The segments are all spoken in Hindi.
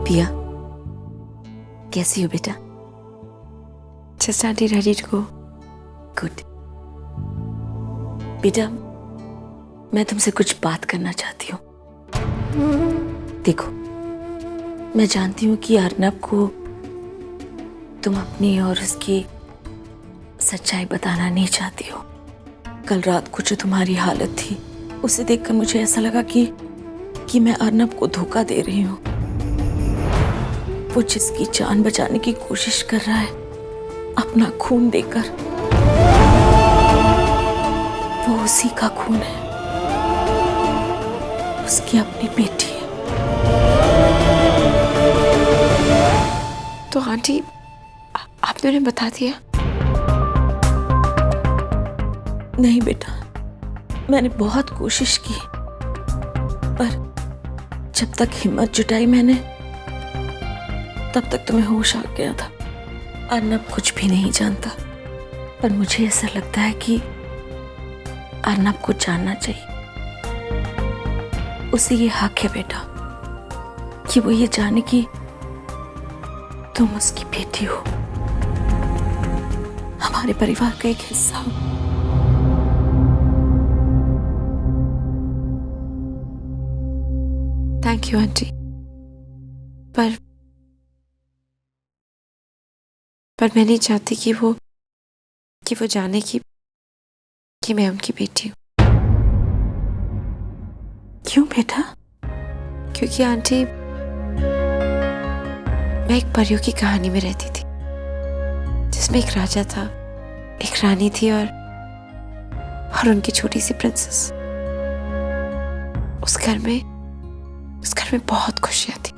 पिया, कैसी हो बेटा? Just auntie ready to go. Good. बेटा, मैं तुमसे कुछ बात करना चाहती हूँ। देखो, मैं जानती हूँ कि अर्नब को तुम अपनी और उसकी सच्चाई बताना नहीं चाहती हो। कल रात को जो तुम्हारी हालत थी, उसे देखकर मुझे ऐसा लगा कि मैं अर्नब को धोखा दे रही हूँ। वो जिसकी जान बचाने की कोशिश कर रहा है अपना खून देकर, वो उसी का खून है, उसकी अपनी बेटी है। तो आंटी आपने उन्हें बता दिया? नहीं बेटा, मैंने बहुत कोशिश की, पर जब तक हिम्मत जुटाई मैंने, तब तक तुम्हें होश आ गया था। अर्नब कुछ भी नहीं जानता, पर मुझे ऐसा लगता है कि अर्नब को जानना चाहिए। उसे ये हक है बेटा कि वो ये जाने कि तुम उसकी बेटी हो, हमारे परिवार का एक हिस्सा हो। थैंक यू आंटी, पर मैं नहीं चाहती कि वो जाने कि मैं उनकी बेटी हूँ। क्यों बेटा? क्योंकि आंटी, मैं एक परियों की कहानी में रहती थी, जिसमें एक राजा था, एक रानी थी और उनकी छोटी सी प्रिंसेस। उस घर में बहुत खुशियां थी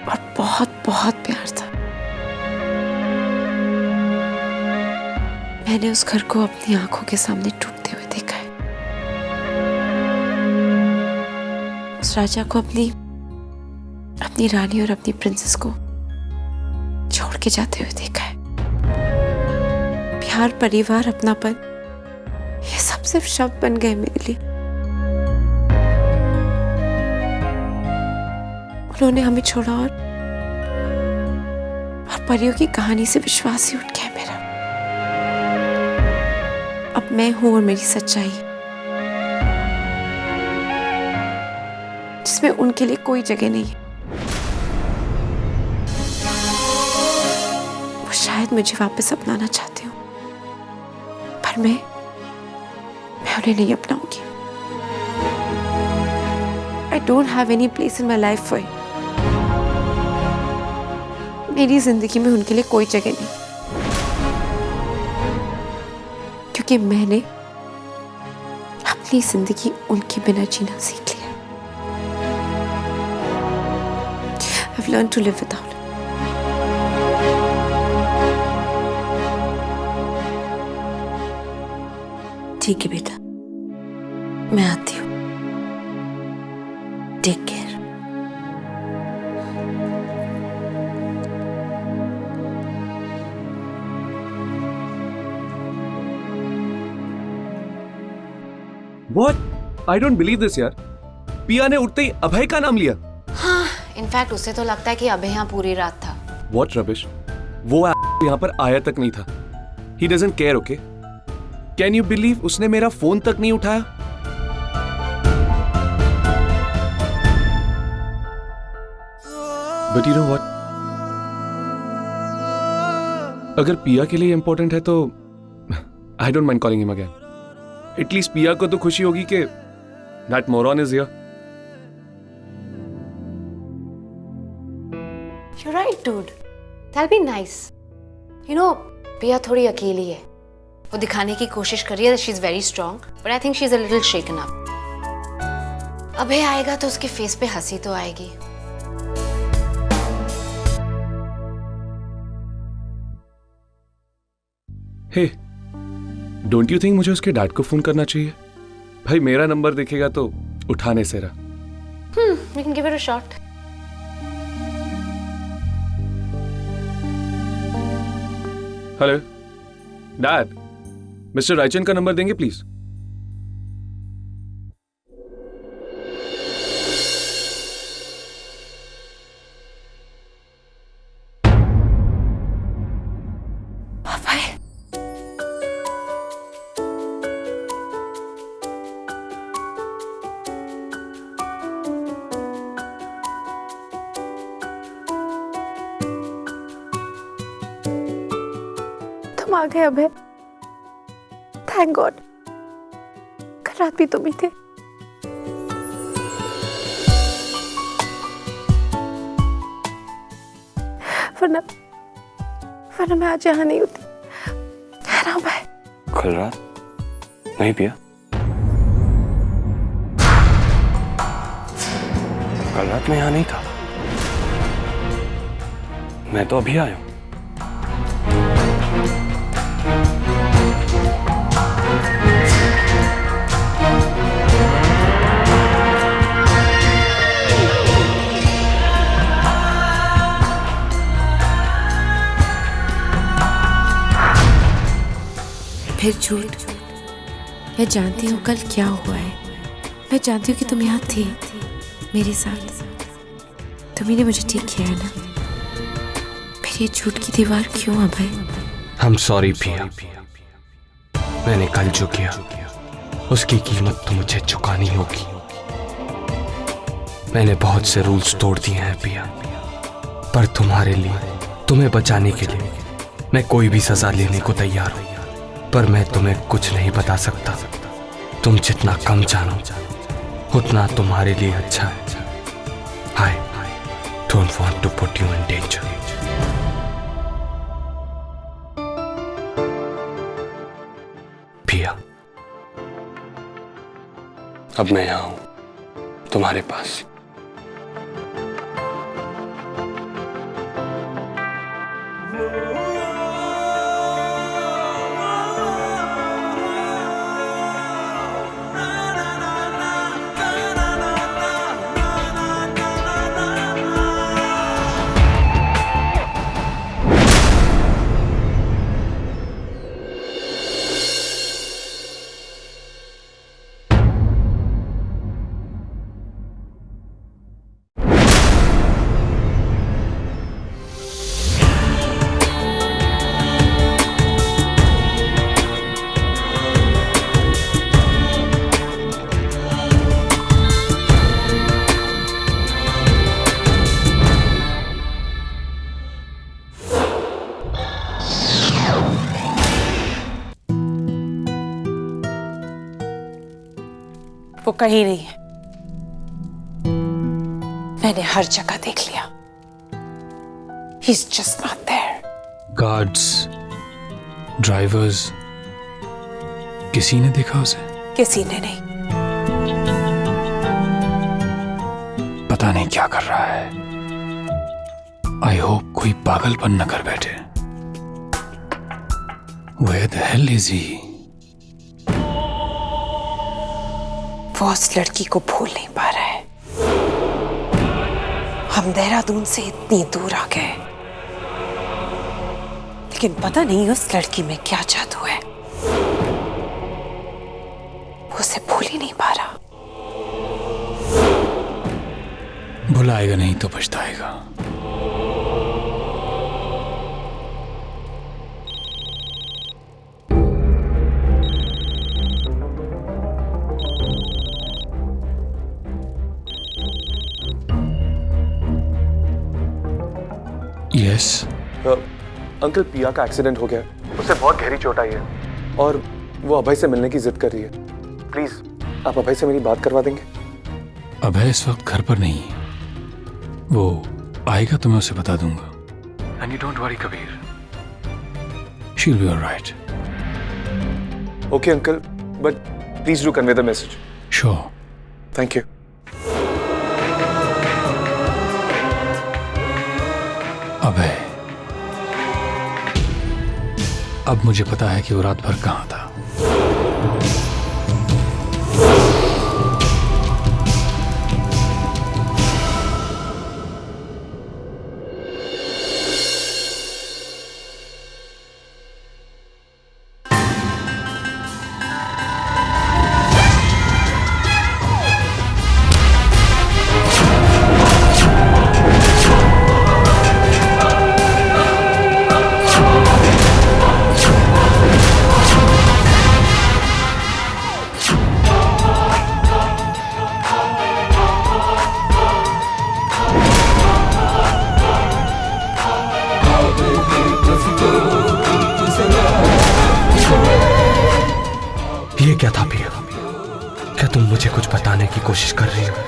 और बहुत बहुत प्यार था। मैंने उस घर को अपनी आंखों के सामने टूटते हुए देखा है। उस राजा को अपनी रानी और अपनी प्रिंसेस को छोड़ के जाते हुए देखा है। प्यार, परिवार, अपनापन, ये सब सिर्फ शब्द बन गए मेरे लिए। उन्होंने हमें छोड़ा और परियों की कहानी से विश्वास ही उठ गया मेरा। अब मैं हूं और मेरी सच्चाई, जिसमें उनके लिए कोई जगह नहीं है। वो शायद मुझे वापस अपनाना चाहते हो, पर मैं उन्हें नहीं अपनाऊंगी। I don't have any place in my life for you. मेरी जिंदगी में उनके लिए कोई जगह नहीं, क्योंकि मैंने अपनी जिंदगी उनके बिना जीना सीख लिया। I've learned to live without them. ठीक है बेटा, मैं आती हूँ। Take care. What? I don't believe this यार। पिया ने उठते ही अभय का नाम लिया। हाँ, इनफैक्ट उसे तो लगता है कि अभय यहाँ पूरी रात था। What rubbish? वो यहाँ पर आया तक नहीं था। He doesn't care, okay? Can you believe उसने मेरा फोन तक नहीं उठाया? But you know what? अगर पिया के लिए इंपॉर्टेंट है तो I don't mind calling him again. At least पिया को तो खुशी होगी कि that moron is here. You're right, dude. That'll be nice. You know, पिया थोड़ी अकेली है। वो दिखाने की कोशिश कर रही है that she's very strong, but I think she's a little shaken up. अभय आएगा तो उसके फेस पे हंसी तो आएगी। Hey, don't you think मुझे उसके डैड को फोन करना चाहिए? भाई मेरा नंबर देखेगा तो उठाने से रहा। We can give it a shot. Hello dad, mister Raichand का नंबर देंगे प्लीज? आ गए अभय। थैंक गॉड, कल रात भी तुम ही थे। वरना मैं आज यहाँ नहीं होती, है ना अभय? कल रात नहीं पिया? कल रात मैं यहाँ नहीं था, मैं तो अभी आया हूँ। फिर झूठ। मैं जानती हूँ कल क्या हुआ है। मैं जानती हूँ कि तुम यहाँ थे मेरे साथ। तुम्ही ने मुझे ठीक किया है ना। फिर ये झूठ की दीवार क्यों अभय? I'm sorry पिया। मैंने कल जो किया उसकी कीमत तो मुझे चुकानी होगी। मैंने बहुत से रूल्स तोड़ दिए हैं पिया, पर तुम्हारे लिए, तुम्हें बचाने के लिए मैं कोई भी सजा लेने को तैयार हूँ। पर मैं तुम्हें कुछ नहीं बता सकता। तुम जितना कम जानो उतना तुम्हारे लिए अच्छा है। I don't want to put you in danger. पिया, अब मैं यहाँ हूँ तुम्हारे पास। वो कहीं नहीं है। मैंने हर जगह देख लिया। He's just not there. Guards, drivers, किसी ने देखा उसे? किसी ने नहीं। पता नहीं क्या कर रहा है। आई होप कोई पागलपन न कर बैठे। Where the hell is he? वो उस लड़की को भूल नहीं पा रहा है। हम देहरादून से इतनी दूर आ गए, लेकिन पता नहीं उस लड़की में क्या जादू है। वो उसे भूल ही नहीं पा रहा। भुलाएगा नहीं तो पछताएगा। यस अंकल, पिया का एक्सीडेंट हो गया। उसे बहुत गहरी चोट आई है और वो अभय से मिलने की जिद कर रही है। प्लीज आप अभय से मेरी बात करवा देंगे? अभय इस वक्त घर पर नहीं है। वो आएगा तो मैं उसे बता दूंगा। And you don't worry Kabir, she will be alright. Okay uncle, but please do convey the message. Sure. Thank you. Abhay, अब मुझे पता है कि वो रात भर कहां था। क्या था पिया? क्या तुम मुझे कुछ बताने की कोशिश कर रही हो?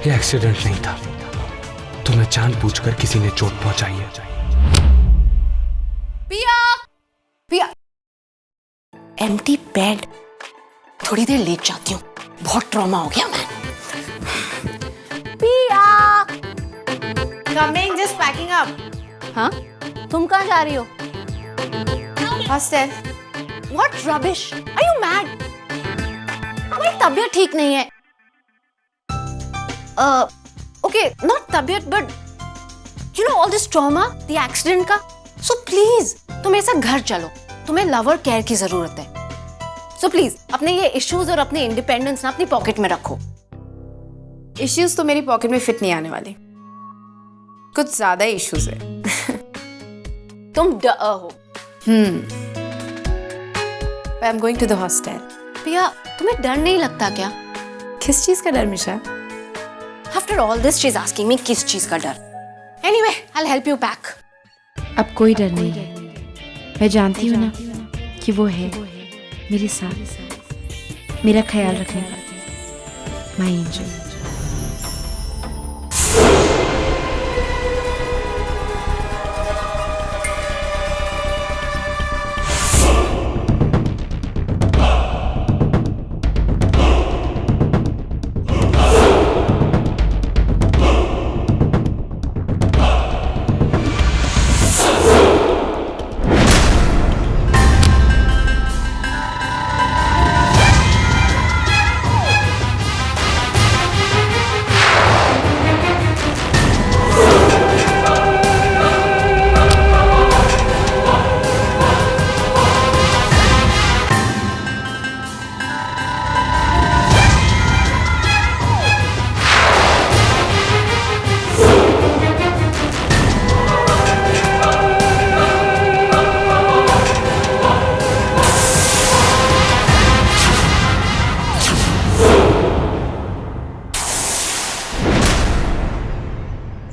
ये एक्सीडेंट नहीं था। तुम्हें जानबूझकर किसी ने चोट पहुंचाई है। पिया, पिया, एम्प्टी बेड। थोड़ी देर लेट जाती हूँ, बहुत ट्रॉमा हो गया मैं। पिया, कमिंग, जस्ट पैकिंग अप। हाँ, तुम कहाँ जा रही हो? Hostel. What rubbish? Are you mad? मेरी तबीयत ठीक नहीं है। Okay, not तबीयत, but you know all this trauma, the accident का. So please, तुम मेरे साथ घर चलो। तुम्हें लवर केयर की जरूरत है। So please, अपने ये इश्यूज और अपने इंडिपेंडेंस ना अपनी पॉकेट में रखो। इश्यूज तो मेरी पॉकेट में फिट नहीं आने वाले, कुछ ज्यादा इश्यूज है। तुम हो। I am going to the hostel. Piya, तुम्हें डर नहीं लगता क्या? किस चीज का डर मिशा? After all this, she's asking me किस चीज का डर? Anyway, I'll help you pack. अब कोई डर नहीं है। मैं जानती हूँ ना कि वो है मेरे साथ, मेरा ख्याल रखने वाला, my angel.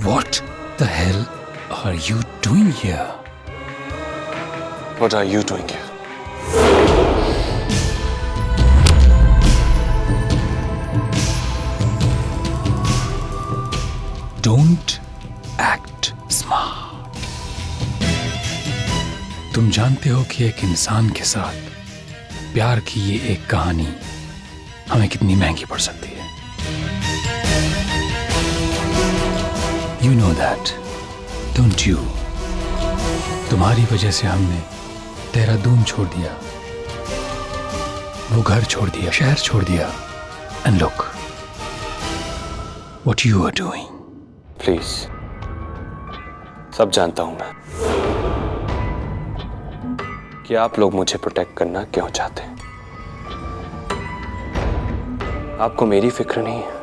What the hell are you doing here? What are you doing here? Don't act smart. तुम जानते हो कि एक इंसान के साथ प्यार की ये एक कहानी हमें कितनी महंगी पड़ सकती है। You know that, don't you? तुम्हारी वजह से हमने देहरादून छोड़ दिया, वो घर छोड़ दिया, शहर छोड़ दिया, and look what you are doing. Please, सब जानता हूं मैं कि आप लोग मुझे प्रोटेक्ट करना क्यों चाहते हैं। आपको मेरी फिक्र नहीं है,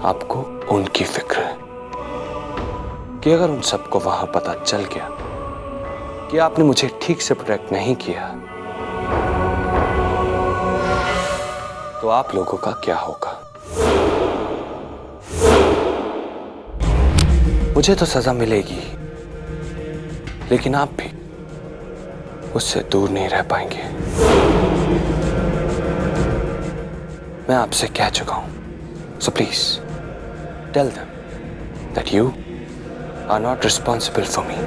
आपको उनकी फिक्र है कि अगर उन सबको वहां पता चल गया कि आपने मुझे ठीक से प्रोटेक्ट नहीं किया तो आप लोगों का क्या होगा। मुझे तो सजा मिलेगी, लेकिन आप भी उससे दूर नहीं रह पाएंगे। मैं आपसे कह चुका हूं, so please tell them that you are not responsible for me.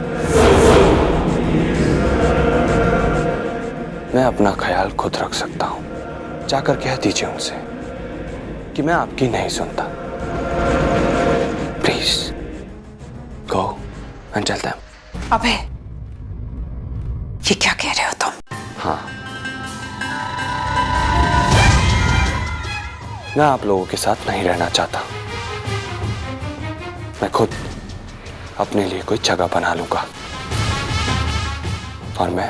मैं अपना ख्याल खुद रख सकता हूं। जाकर कह दीजिए उनसे कि मैं आपकी नहीं सुनता। Please go and tell them. अबे, ये क्या कह रहे हो तुम? हाँ, मैं आप लोगों के साथ नहीं रहना चाहता। मैं खुद अपने लिए कोई जगह बना लूंगा और मैं